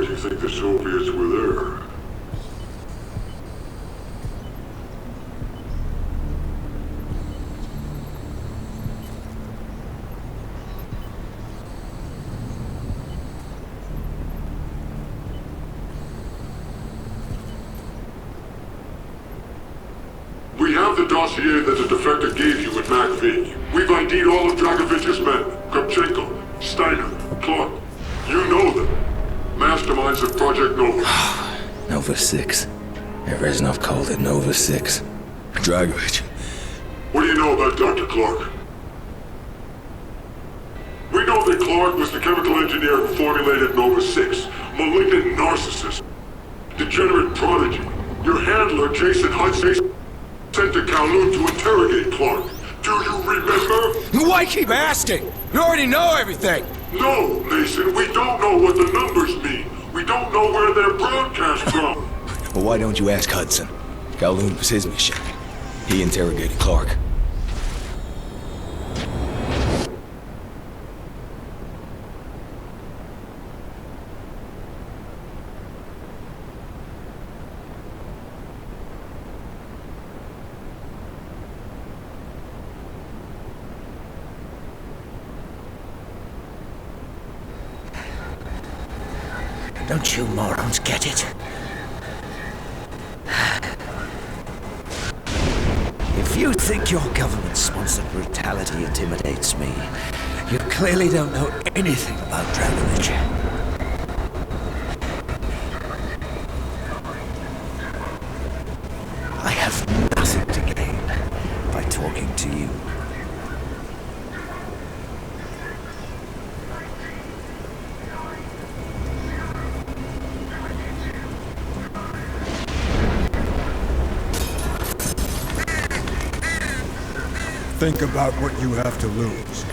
do you think the Soviets were there? We have the dossier that the defector gave you at MacV. We've ID'd all of Dragovich's men. Kopchenko, Steiner, Clark. You know them. Masterminds of Project Nova. Nova 6. Reznov called it Nova 6. Dragovich. What do you know about Dr. Clark? We know that Clark was the chemical engineer who formulated Nova 6. Malignant narcissist. Degenerate prodigy. Your handler, Jason Hudson, sent to Kowloon to interrogate Clark. Do you remember? Why keep asking? You already know everything. No, Mason, we don't know what the numbers mean. We don't know where they're broadcast from. Well, why don't you ask Hudson? Kowloon was his mission. He interrogated Clark. Don't you morons get it? If you think your government-sponsored brutality intimidates me, you clearly don't know anything about Dragovich. I have nothing to gain by talking to you. Think about what you have to lose.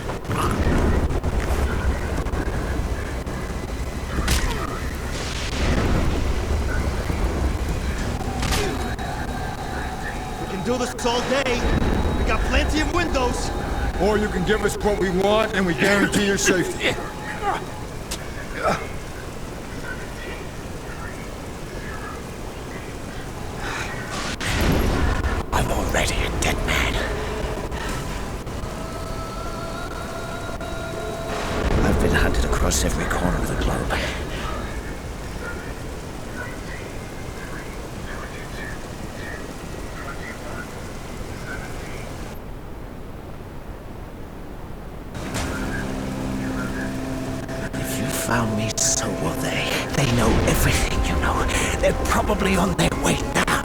We can do this all day. We got plenty of windows. Or you can give us what we want and we guarantee your safety. I'm already a dead man. I've been hunted across every corner of the globe. If you found me, so will they. They know everything, you know. They're probably on their way now.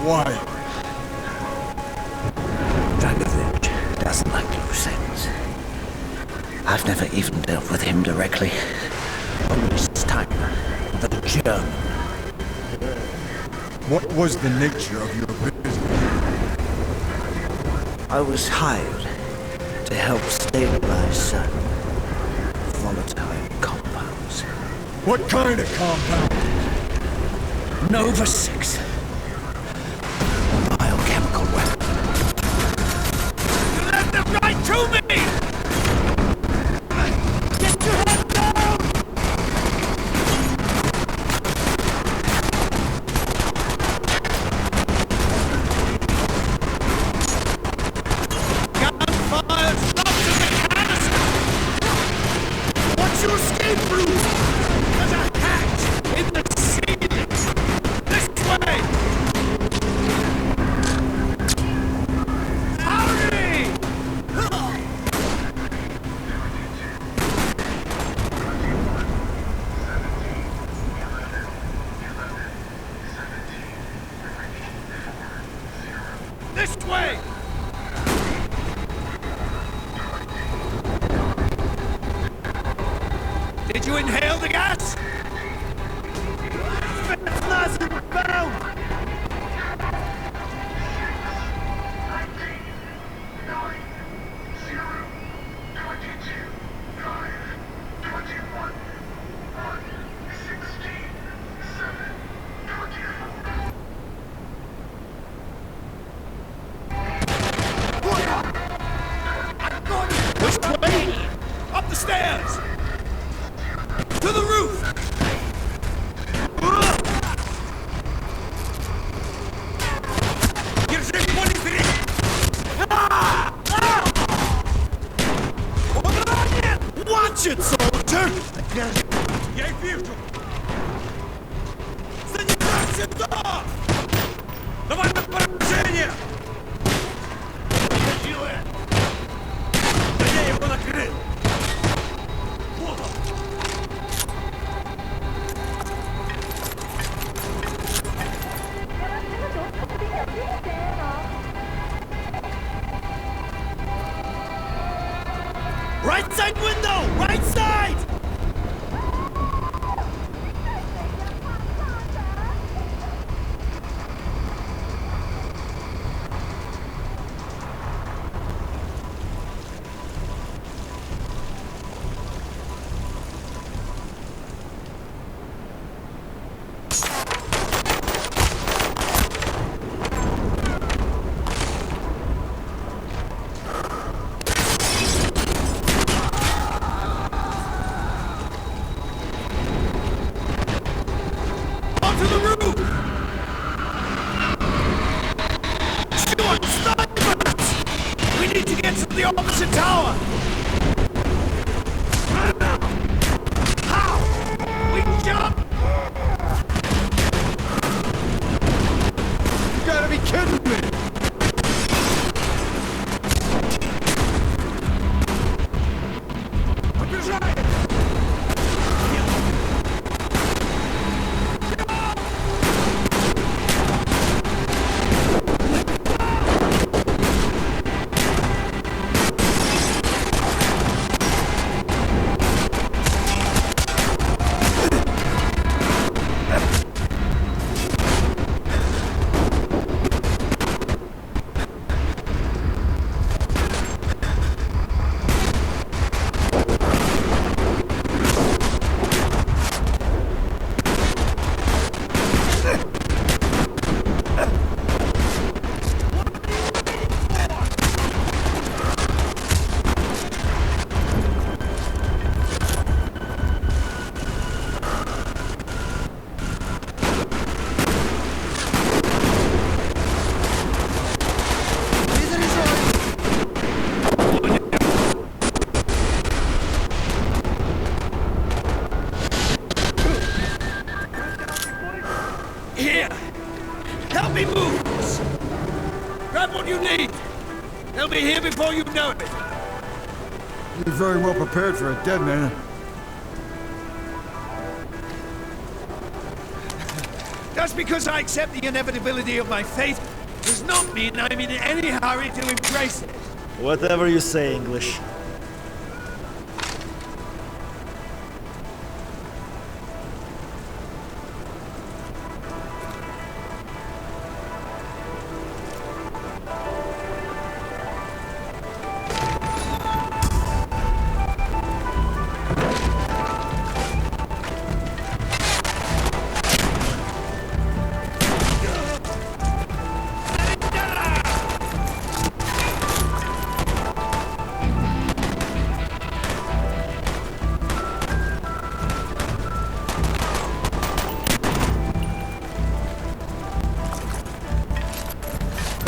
Why? Dragovich doesn't like loose ends. I've never even dealt with him directly. Only Steiner, the German. What was the nature of your business? I was hired to help stabilize certain volatile compounds. What kind of compound? Nova 6. Biochemical weapon. You led them right to me! Get your head down! Gunfire! Shots in the canister! What's your escape route? There's a hatch in the ceiling! This way! Hurry! This way! Did you inhale the gas? It's nice and bound! Which way? Up the stairs! To the roof! движение! Сила! Да я его накрыл! Вот он! Right side window! Right side! Onto the roof! Stuart, snipers! We need to get to the opposite tower! How? We jump! You gotta be kidding me! Побежали! Here! Help me move! Grab what you need! They'll be here before you know it! You're very well prepared for a dead man. Just because I accept the inevitability of my fate does not mean I'm in any hurry to embrace it. Whatever you say, English.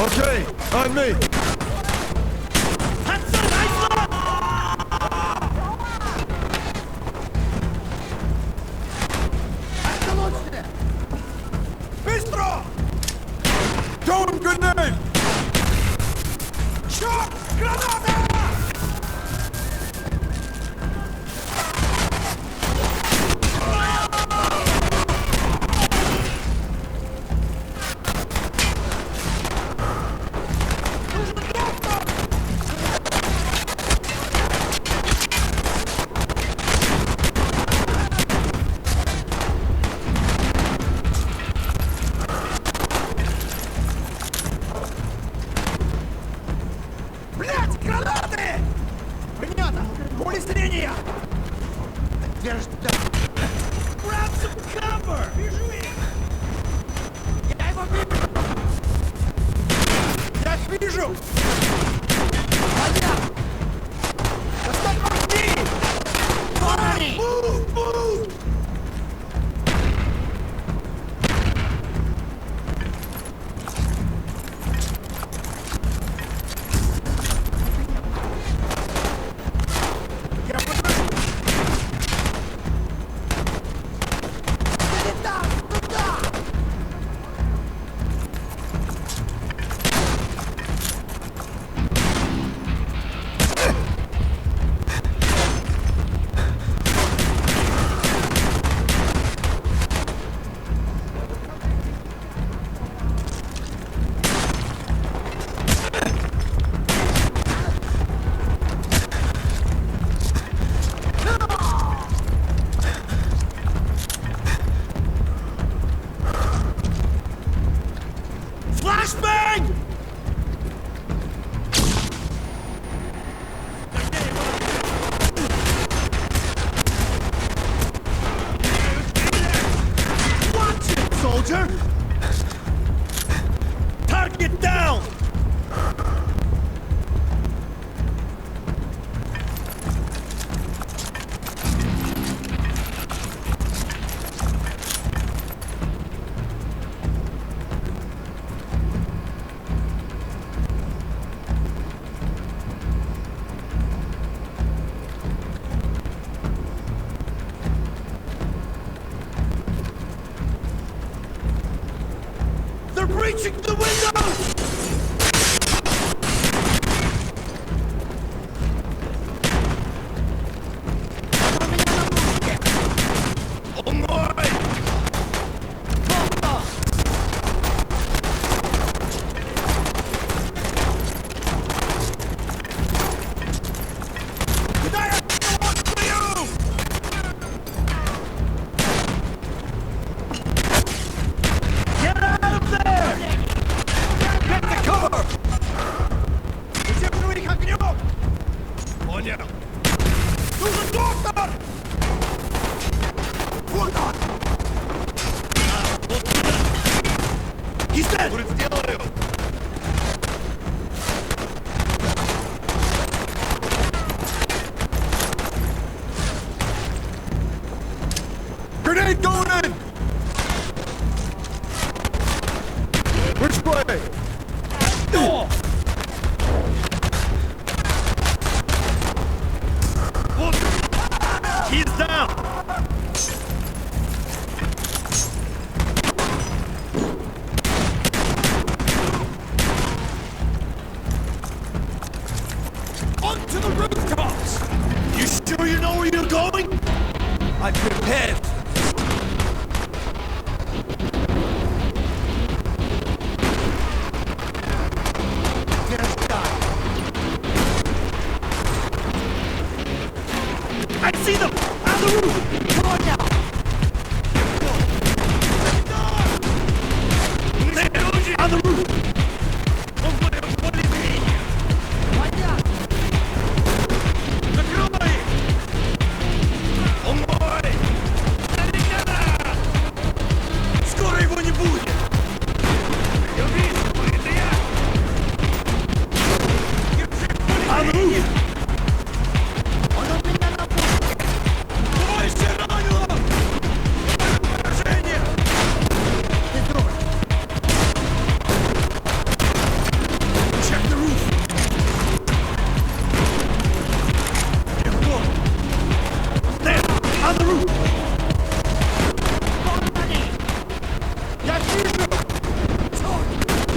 Okay, on me! Быстро! Tone, good name! Черт! Граната! Блять, гранаты! Принято! Поле зрения! Grab some cover! Вижу их! Я его вижу! Я их вижу! Понятно! Достать вожди! Парни! Move, move! Я подожду! Передам! Туда! Flashbang! Watch it, soldier! Target down! They're breaching the windows! He's dead! Grenade going in! Which way? Oh! He's down! Onto the rooftops! You sure you know where you're going? I'm prepared. I see them! On the roof! Come on now! On the roof! Скоро его не будет! Я вижу, это я! On the roof!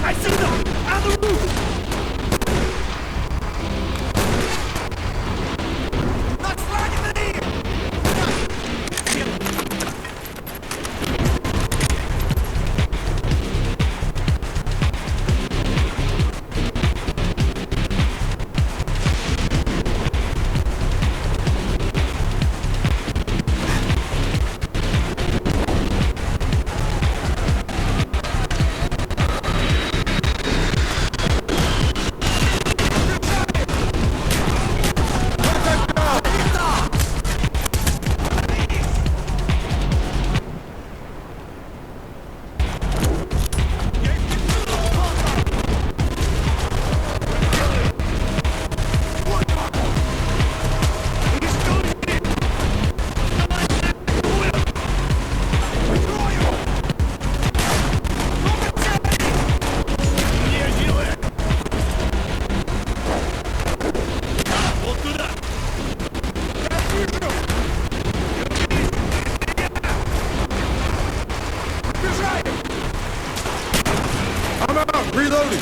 I see them! On the roof! Not flying in here! I'm out! Reloading!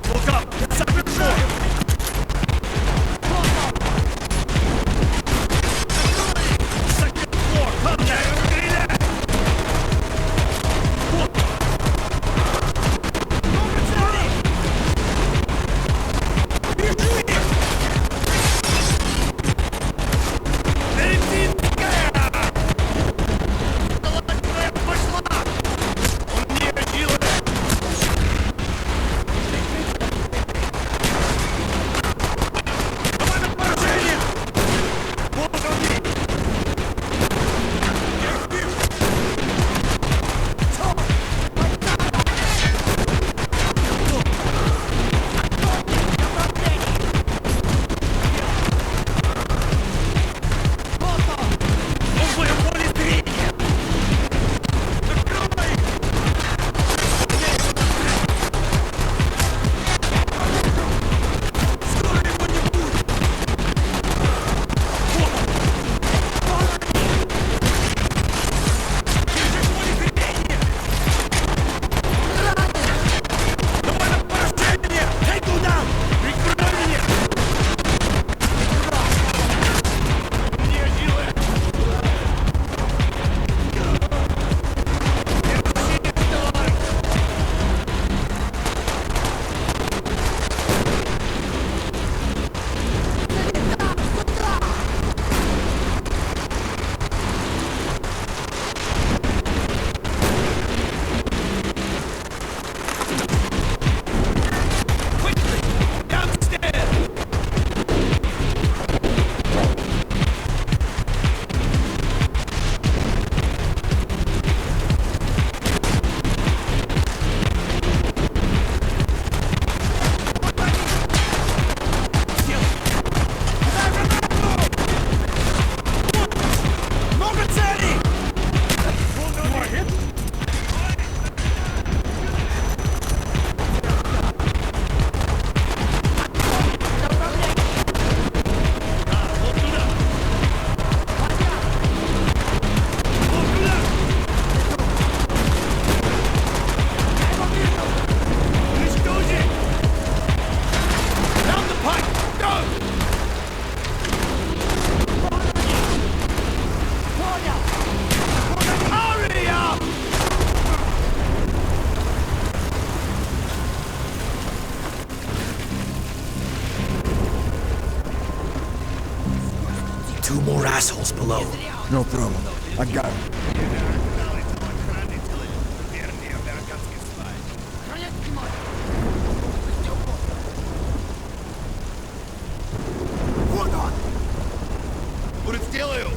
Look up! 2 more assholes below. No problem. I got him. Будет сделаю!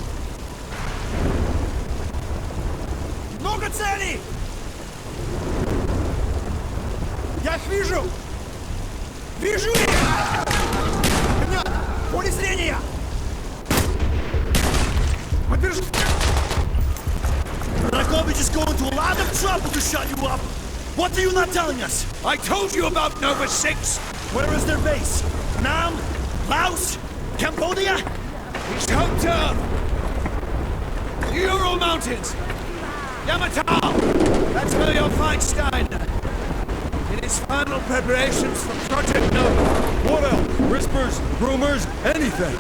Много целей! Я их вижу! Вижу их! Понятно! Поле зрения! Подвижу! Dragovich is going to a lot of trouble to shut you up! What are you not telling us? I told you about Nova 6! Where is their base? Nam? Laos? Cambodia? It's Hotel! The Ural Mountains! Yamatal! That's where you'll find Steiner. In his final preparations for Project Nova. What else? Whispers, rumors, anything.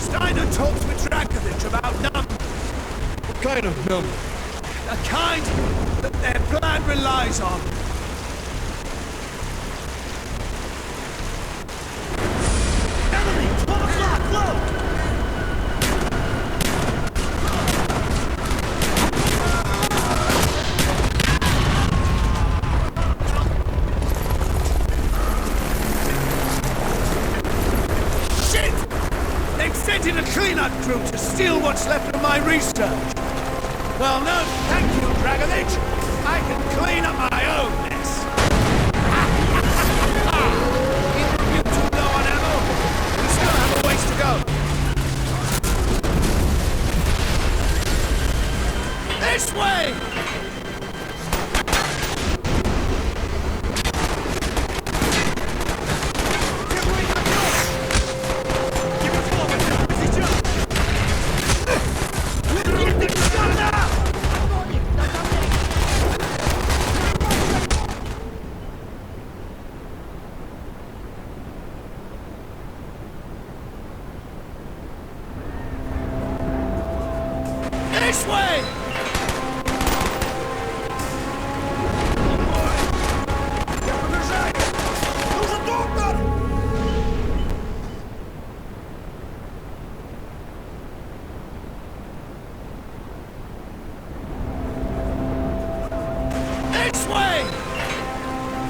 Steiner talks with Dragovich about Nam. What kind of number? The kind that their plan relies on. Enemy! 12 o'clock! Low! Shit! They've sent in a cleanup crew to steal what's left of my research. Well, no, thank you, Dragovich. I can clean up my own mess. Either of you too low on ammo? We still have a ways to go. This way! This way! This way!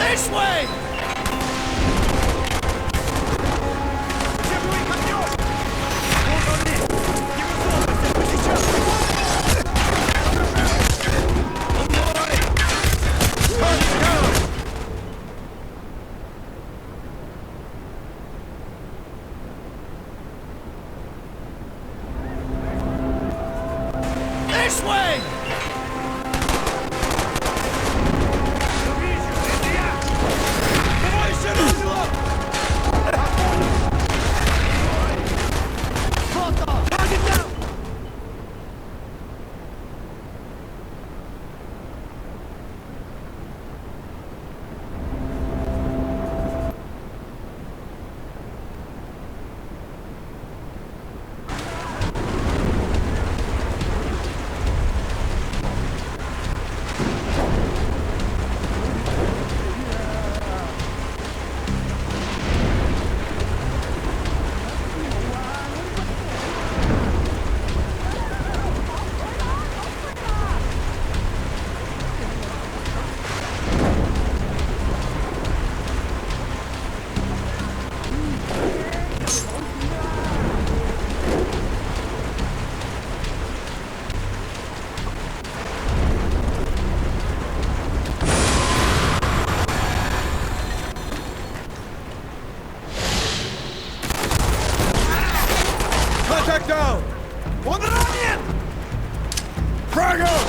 This way! This way! Contact down! On the run! Frag out!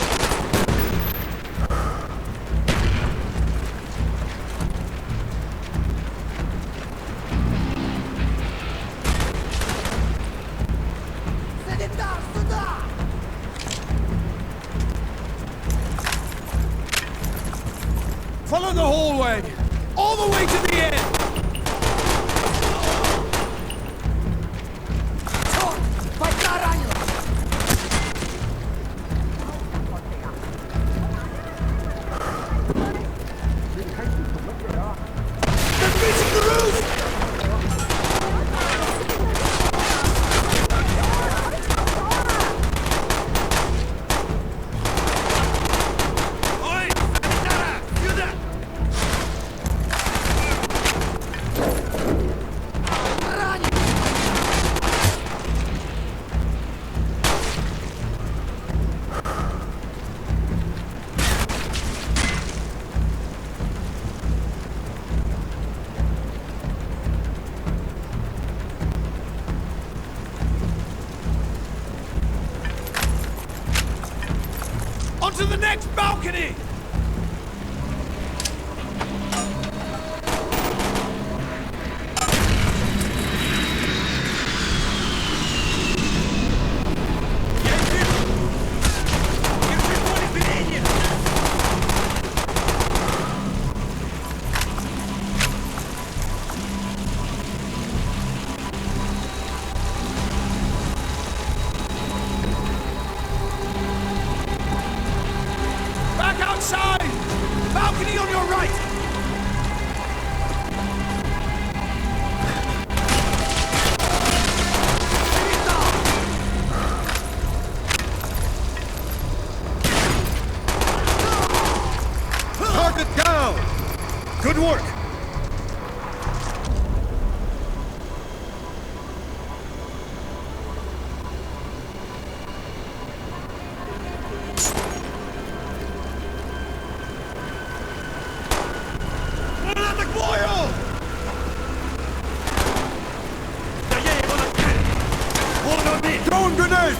the way to the end! They're reaching the roof! Onto the next balcony! Back outside! Balcony on your right! Target down! Good work! Throwing grenades!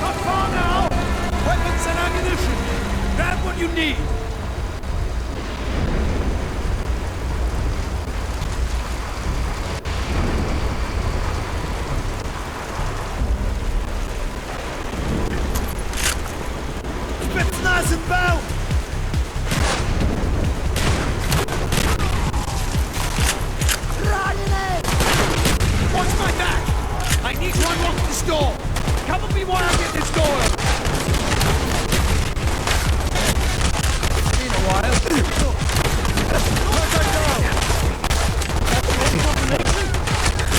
Not far now! Weapons and ammunition! Grab what you need! Spetsnaz inbound! Watch my back! I need to unlock this door! Cover me while I get this door open! Been a while. Where's that go?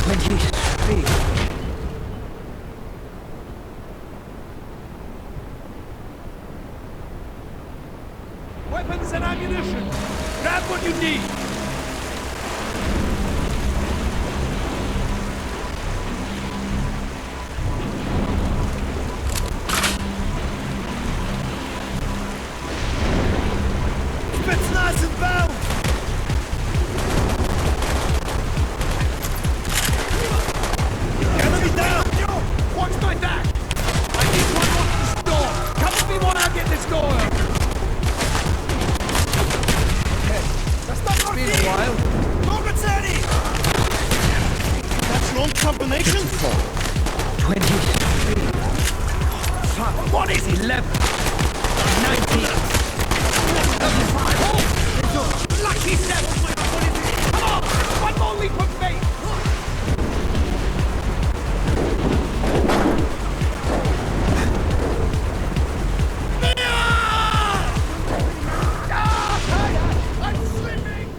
23. Weapons and ammunition! Grab what you need! Spetsnaz inbound! Enemy down! Watch my back! I need to unlock this door! Cover me while I get this door open! Been a while. That's wrong combination? 23. What is 11? 19. Oh! Lucky 7! What is it? Come on! One more leap of faith! I'm slipping!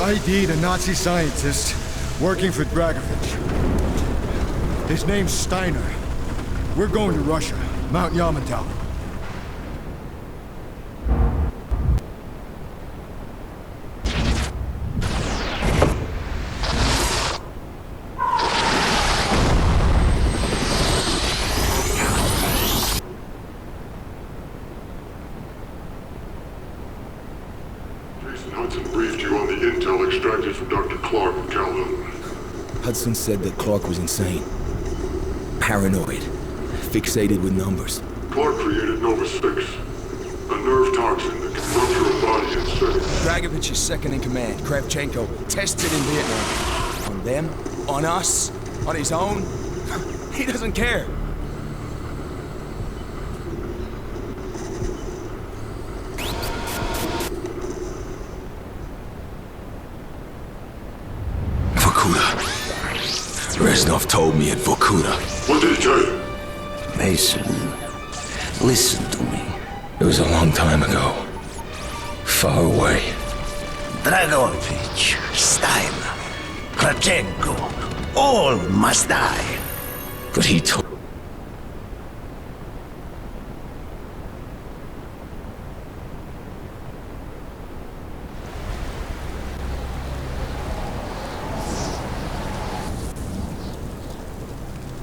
ID'd a Nazi scientist working for Dragovich. His name's Steiner. We're going to Russia, Mount Yamantau. Hudson briefed you on the intel extracted from Dr. Clark in Kowloon. Hudson said that Clark was insane. Paranoid. Fixated with numbers. Clark created Nova 6, a nerve toxin that can rupture a body in seconds. Dragovich's second in command, Kravchenko, tested in Vietnam. On them? On us? On his own? He doesn't care. Reznov told me at Vorkuta. What did he tell you? Mason, listen to me. It was a long time ago. Far away. Dragovich, Steiner, Kravchenko, all must die. But he told...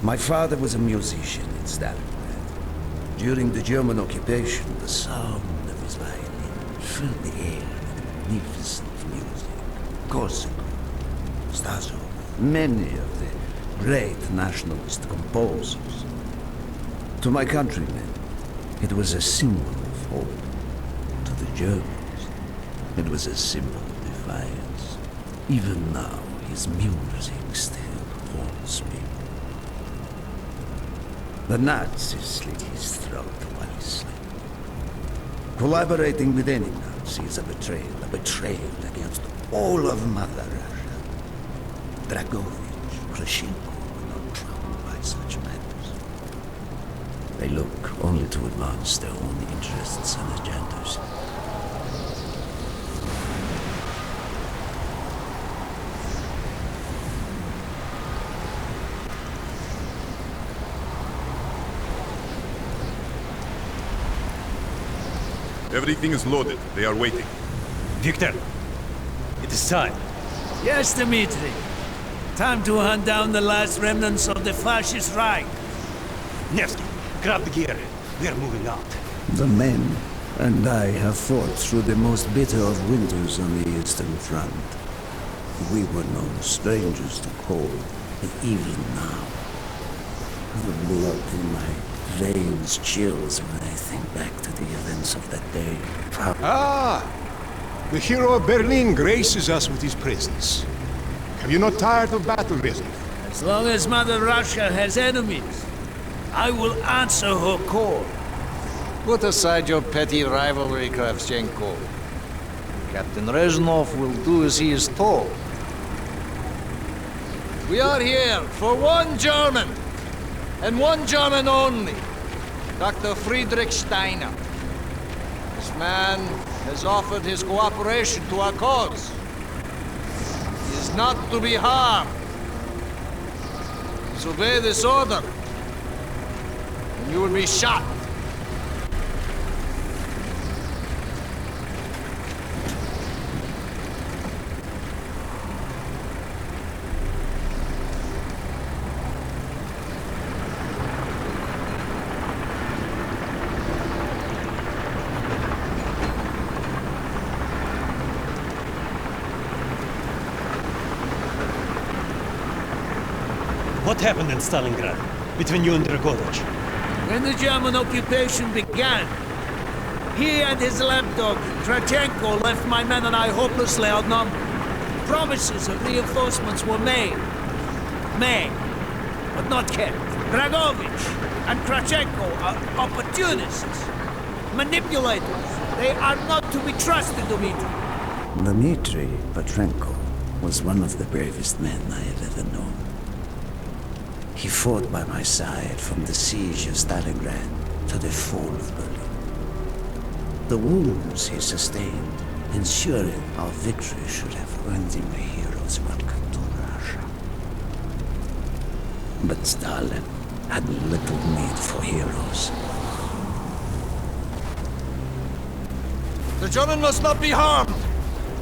My father was a musician in Stalingrad. During the German occupation, the sound of his violin filled the air with magnificent music. Korsakov, Stasov, many of the great nationalist composers. To my countrymen, it was a symbol of hope. To the Germans, it was a symbol of defiance. Even now, his music still haunts me. The Nazis slit his throat while he slept. Collaborating with any Nazi is a betrayal against all of Mother Russia. Dragovich, Kravchenko were not troubled by such matters. They look only to advance their own interests and agendas. Everything is loaded. They are waiting. Victor, it is time. Yes, Dmitri. Time to hunt down the last remnants of the fascist Reich. Nevsky, grab the gear. We are moving out. The men and I have fought through the most bitter of winters on the Eastern Front. We were no strangers to cold, but even now, the blood in my veins chills when I think back to the events of that day. Ah! The hero of Berlin graces us with his presence. Have you not tired of battle, Reznov? As long as Mother Russia has enemies, I will answer her call. Put aside your petty rivalry, Kravchenko. Captain Reznov will do as he is told. We are here for one German, and one German only. Dr. Friedrich Steiner. This man has offered his cooperation to our cause. He is not to be harmed. Disobey this order, and you will be shot. What happened in Stalingrad between you and Dragovich? When the German occupation began, he and his lapdog, Kravchenko, left my men and I hopelessly outnumbered. Promises of reinforcements were made, but not kept. Dragovich and Kravchenko are opportunists, manipulators. They are not to be trusted, Dmitri. Dmitri Petrenko was one of the bravest men I have ever known. He fought by my side from the siege of Stalingrad to the fall of Berlin. The wounds he sustained, ensuring our victory should have when the heroes welcome to Russia. But Stalin had little need for heroes. The German must not be harmed.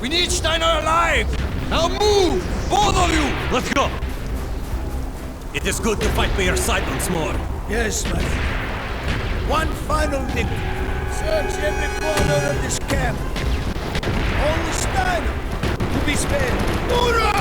We need Steiner alive. Now move, both of you. Let's go! It is good to fight by your side once more. Yes, my friend. One final victory. Search every corner of this camp. Only Steiner to be spared. Hoorah!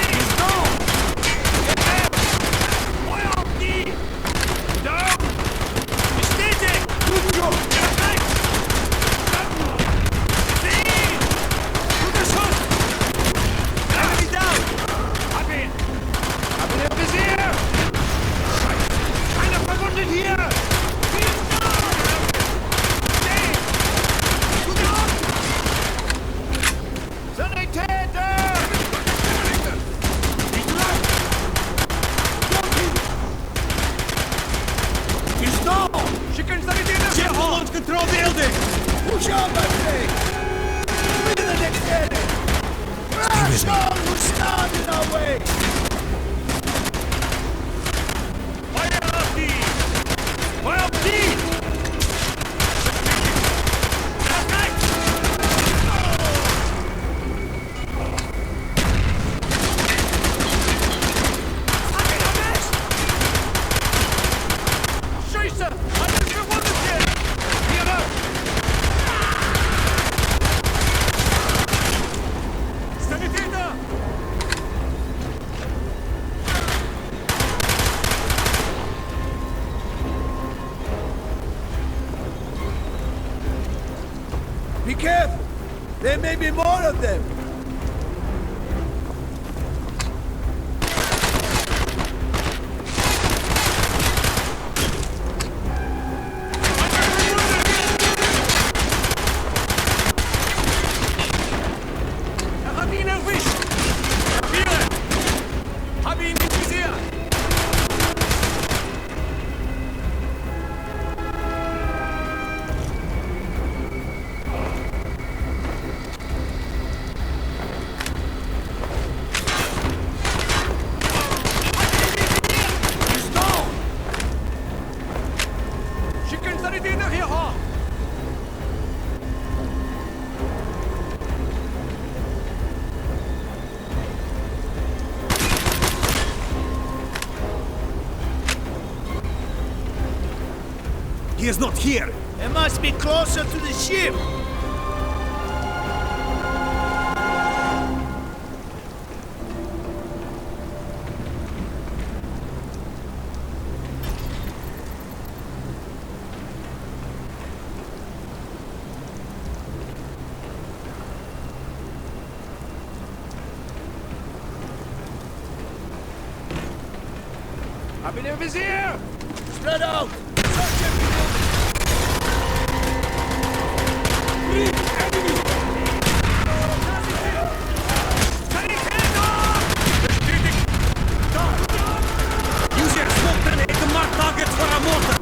He's gone! more of them! He is not here! It must be closer to the ship! Up in your vizier! Spread out! Use your smoke grenade to mark targets for our mortars!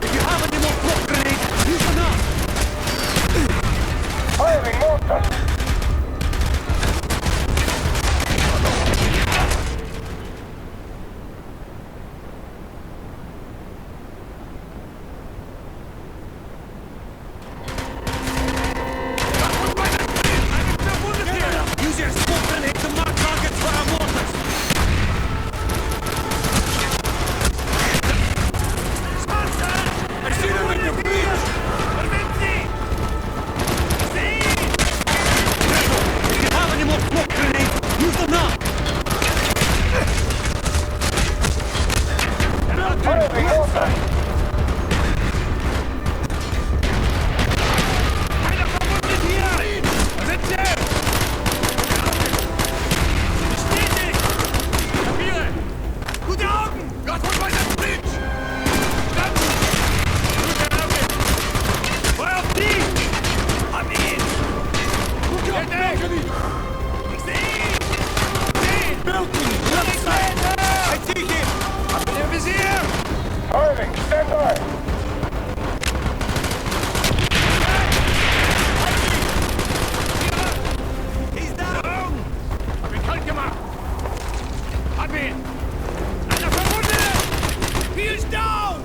If you have any more smoke grenades, use them now! Use your smoke grenade to mark targets for our mortars! I see them in the breach! If you have any more smoke grenades, use them now! Gute Augen! Gott holt meinen Bridge! Feuer auf die! Hab ihn! Ich seh ihn! Ich zieh ihn! Hab ihn im Visier! He's down! Hab ihn kalt gemacht! Hab ihn! Einer verwundet! He is down!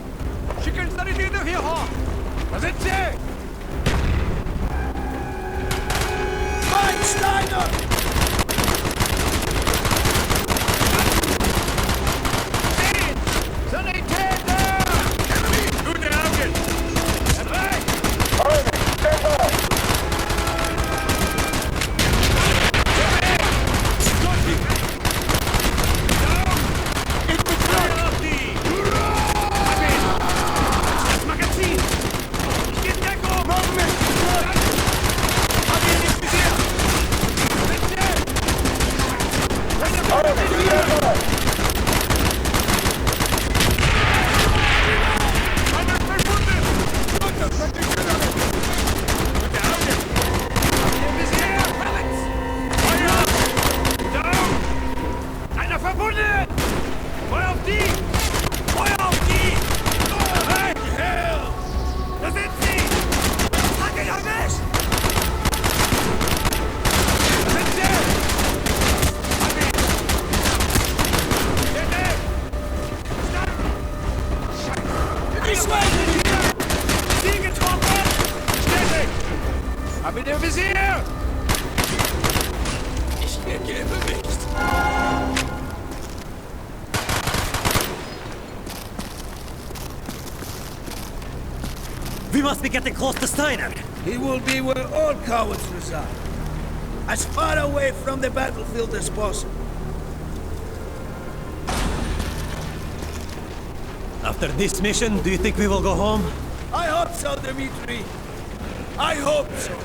Schicken Sanitäter hier hoch! Da sind sie! Fight, Steiner! Sanitäter! Gute Augen! Bereit! Feuer auf die! Hab ihn! Das Magazin! Ich geh in Deckung! Hab ihn ins Visier! Bitte! Einer verwundet! Gute Augen! Hab ihn im Visier! Feuer! Down! Einer verwundet! Feuer auf die! Feuer auf die! Hey! Da sind sie! Hat ihn erwischt! Da sind sie! Hab ihn! Bitte! Scheiße! Ich schweife hier! Sie getroffen! Bestätigt! Hab ihn im Visier! Ich ergebe nichts! We must be getting close to Steiner! He will be where all cowards reside. As far away from the battlefield as possible. After this mission, do you think we will go home? I hope so, Dmitri. I hope so.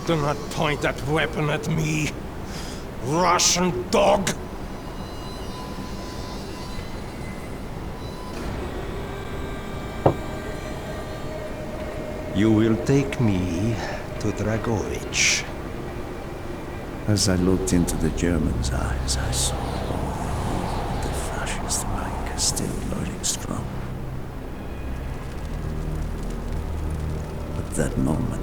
Do not point that weapon at me, Russian dog! You will take me to Dragovich. As I looked into the German's eyes, I saw the fascist Reich still burning strong. At that moment,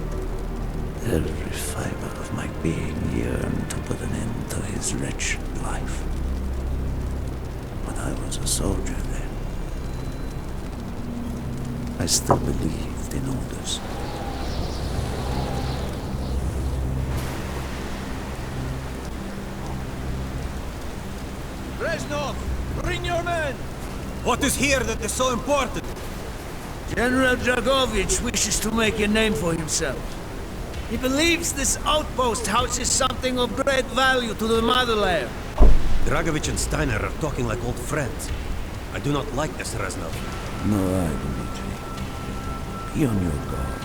every fiber of my being yearned to put an end to his wretched life. But I was a soldier then. I still believed in orders. Reznov, bring your men! What is here that is so important? General Dragovich wishes to make a name for himself. He believes this outpost houses something of great value to the motherland. Dragovich and Steiner are talking like old friends. I do not like this, Reznov. No, I, Dmitri. Be on your guard.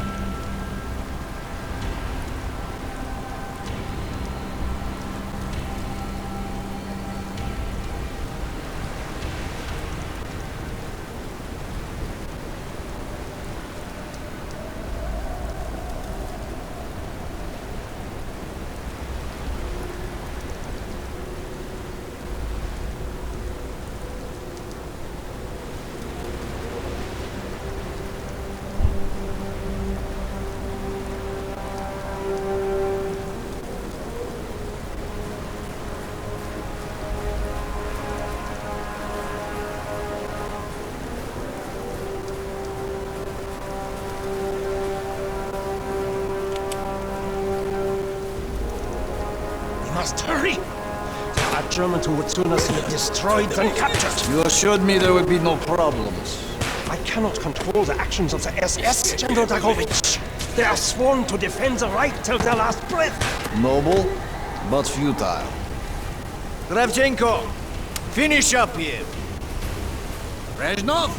Must hurry! There are Germans who would sooner see it destroyed than captured. You assured me there would be no problems. I cannot control the actions of the SS, General Dragovich. They are sworn to defend the Reich till their last breath. Noble, but futile. Kravchenko, finish up here. Reznov,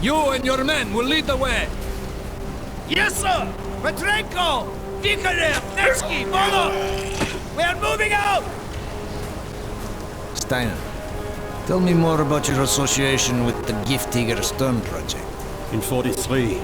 you and your men will lead the way. Yes, sir! Petrenko! Dikarev! Nevsky! Follow! We are moving out! Steiner, tell me more about your association with the Giftiger Stern project. In 43,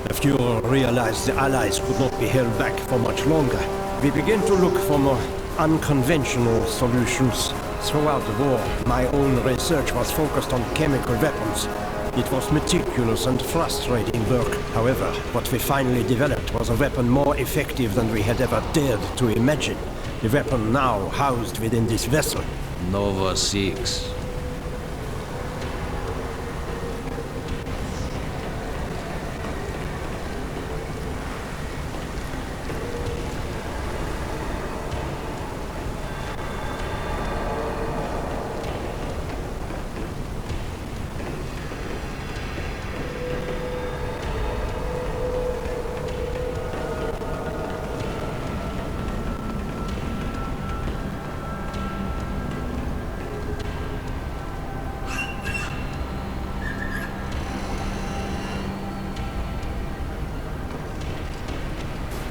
the Fuhrer realized the Allies could not be held back for much longer. We began to look for more unconventional solutions. Throughout the war, my own research was focused on chemical weapons. It was meticulous and frustrating work. However, what we finally developed was a weapon more effective than we had ever dared to imagine. The weapon now housed within this vessel. Nova 6.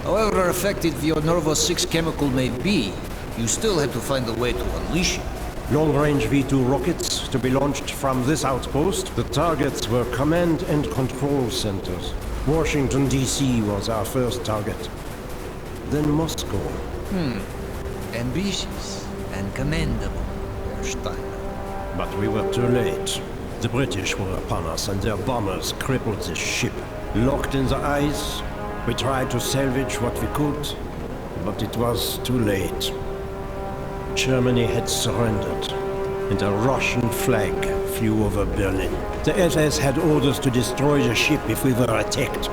However effective your Nova 6 chemical may be, you still have to find a way to unleash it. Long-range V2 rockets to be launched from this outpost. The targets were command and control centers. Washington, D.C. was our first target. Then Moscow. Ambitious and commendable, Herr Steiner. But we were too late. The British were upon us and their bombers crippled the ship. Locked in the ice, we tried to salvage what we could, but it was too late. Germany had surrendered, and a Russian flag flew over Berlin. The SS had orders to destroy the ship if we were attacked.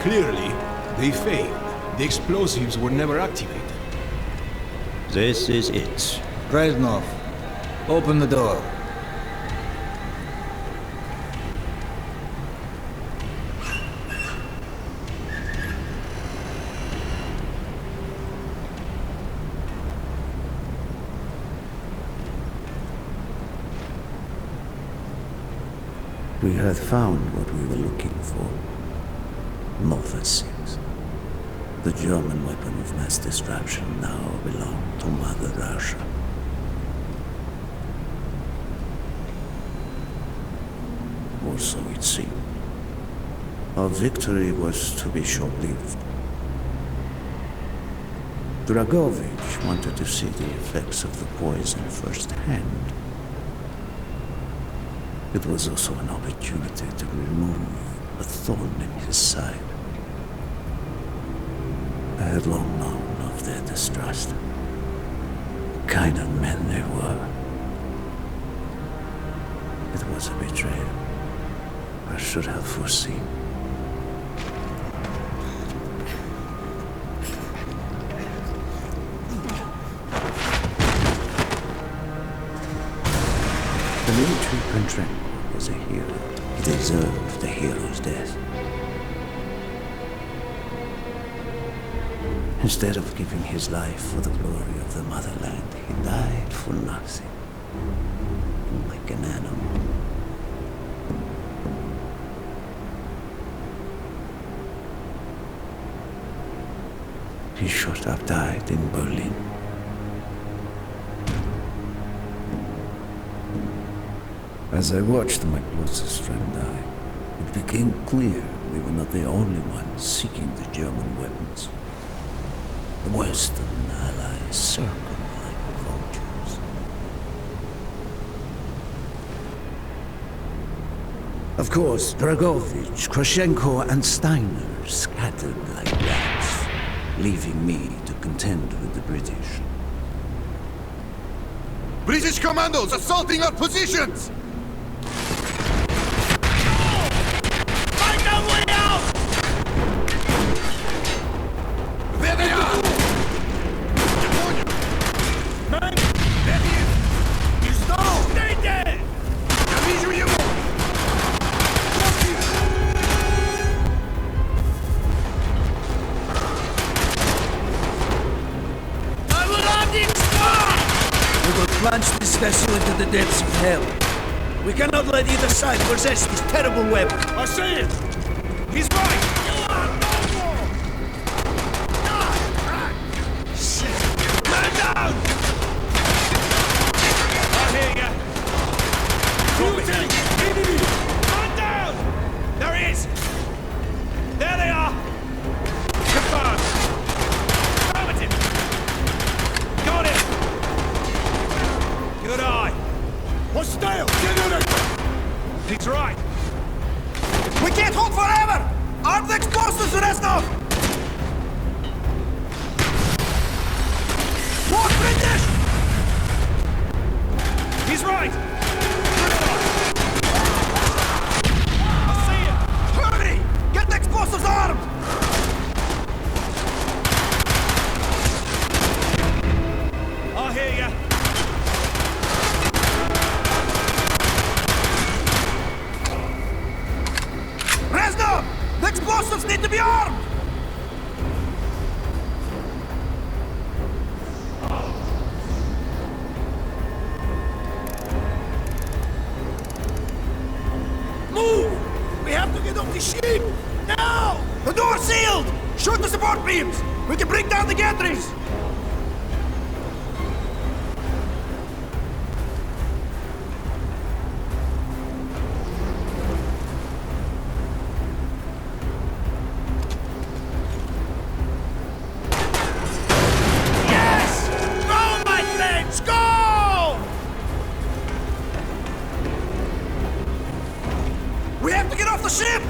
Clearly, they failed. The explosives were never activated. This is it. Reznov, open the door. We had found what we were looking for. Nova 6. The German weapon of mass destruction now belonged to Mother Russia. Or so it seemed. Our victory was to be short-lived. Dragovich wanted to see the effects of the poison firsthand. It was also an opportunity to remove a thorn in his side. I had long known of their distrust. The kind of men they were. It was a betrayal I should have foreseen. Dmitri Petrenko was a hero. He deserved a hero's death. Instead of giving his life for the glory of the motherland, he died for nothing, like an animal. He should have died in Berlin. As I watched my closest friend die, it became clear we were not the only ones seeking the German weapons. The Western allies circled like vultures. Of course, Dragovich, Krashenko, and Steiner scattered like rats, leaving me to contend with the British. British commandos assaulting our positions! Plunge this vessel into the depths of hell. We cannot let either side possess this terrible weapon. I see it! He's right! Shit! Man down! I hear ya! Shooting! Enemy! Man down! There he is! There they are! Confirmed! Affirmative! Got him! Good eye! Hostile! Get in it! He's right! We can't hold forever! Arm the explosives, Reznov! More British! He's right! I see him! Hurry! Get the explosives armed! I hear ya! Reznov! The explosives need to be armed! Move! We have to get off the ship! Now! The door's sealed! Shoot the support beams! We can bring down the gantries! We have to get off the ship!